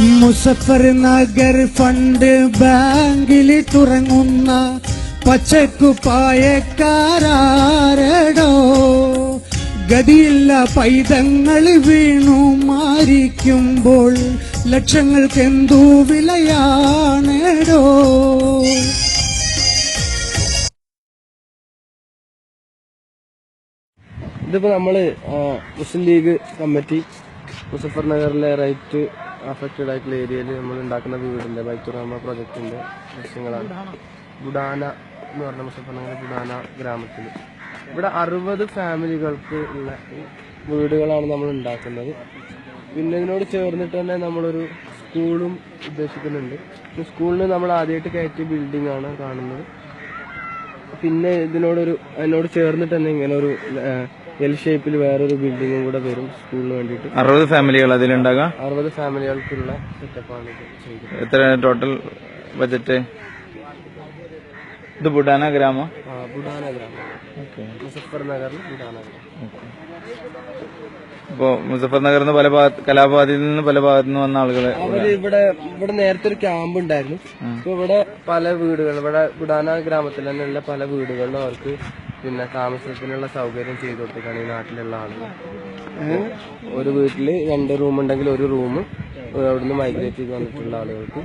Muzaffar Nagar fund ബാങ്കിൽ തുറങ്ങുന്ന പച്ചക്കുപ്പായക്കാരോ ഗതിയില്ല പൈതങ്ങൾ വീണു മാരിക്കുമ്പോൾ ലക്ഷങ്ങൾക്കെന്തു വിലയാണേടോ. ഇതിപ്പോ നമ്മള് മുസ്ലിം ലീഗ് കമ്മിറ്റി മുസഫർ നഗറിലെ റൈറ്റ് അഫക്റ്റഡ് ആയിട്ടുള്ള ഏരിയയിൽ നമ്മൾ ഉണ്ടാക്കുന്ന വീടിന്റെ ബൈത്തുറഹ്മ പ്രൊജക്ടിന്റെ ദൃശ്യങ്ങളാണ്. ബുഡാന എന്ന് പറഞ്ഞ മുസഫർ നഗർ ബുഡാന ഗ്രാമത്തിൽ ഇവിടെ 60 ഫാമിലികൾക്ക് ഉള്ള വീടുകളാണ് നമ്മൾ ഉണ്ടാക്കുന്നത്. പിന്നെ ഇതിനോട് ചേർന്നിട്ട് തന്നെ നമ്മളൊരു സ്കൂളും ഉദ്ദേശിക്കുന്നുണ്ട്. സ്കൂളിന് നമ്മൾ ആദ്യമായിട്ട് കയറ്റിയ ബിൽഡിംഗ് ആണ് കാണുന്നത്. പിന്നെ അതിനോട് ചേർന്നിട്ട് തന്നെ ഇങ്ങനെ ഒരു എൽ ഷേപ്പിൽ വേറൊരു ബിൽഡിങ്ങും കൂടെ വരും സ്കൂളിന് വേണ്ടിയിട്ട്. 60 ഫാമിലികൾ അതിലുണ്ടാകാം. 60 ഫാമിലികൾക്കുള്ള സെറ്റപ്പാണ് ഇത് ചെയ്തത്. എത്ര ടോട്ടൽ ബജറ്റ്? ഇത് ബുഡാന ഗ്രാമം. ബുഡാന ഗ്രാമം, മുസഫർ നഗറിൽ ബുഡാന ഗ്രാമം. ഇപ്പോ മുസഫർ നഗറിൽ നിന്ന് കലാപാതിയിൽ നിന്ന് പല ഭാഗത്തു നിന്ന് വന്ന ആളുകള് അവര് ഇവിടെ നേരത്തെ ഒരു ക്യാമ്പ് ഉണ്ടായിരുന്നു. ഇപ്പൊ ഇവിടെ പല വീടുകൾ ഇവിടെ ബുഡാന ഗ്രാമത്തിൽ തന്നെയുള്ള പല വീടുകളിലും അവർക്ക് പിന്നെ താമസത്തിനുള്ള സൗകര്യം ചെയ്തു കൊടുത്തിട്ടാണ് ഈ നാട്ടിലുള്ള ആളുകൾ. ഒരു വീട്ടില് 2 റൂം ഉണ്ടെങ്കിൽ ഒരു റൂം അവിടുന്ന് മൈഗ്രേറ്റ് ചെയ്ത് വന്നിട്ടുള്ള ആളുകൾക്ക്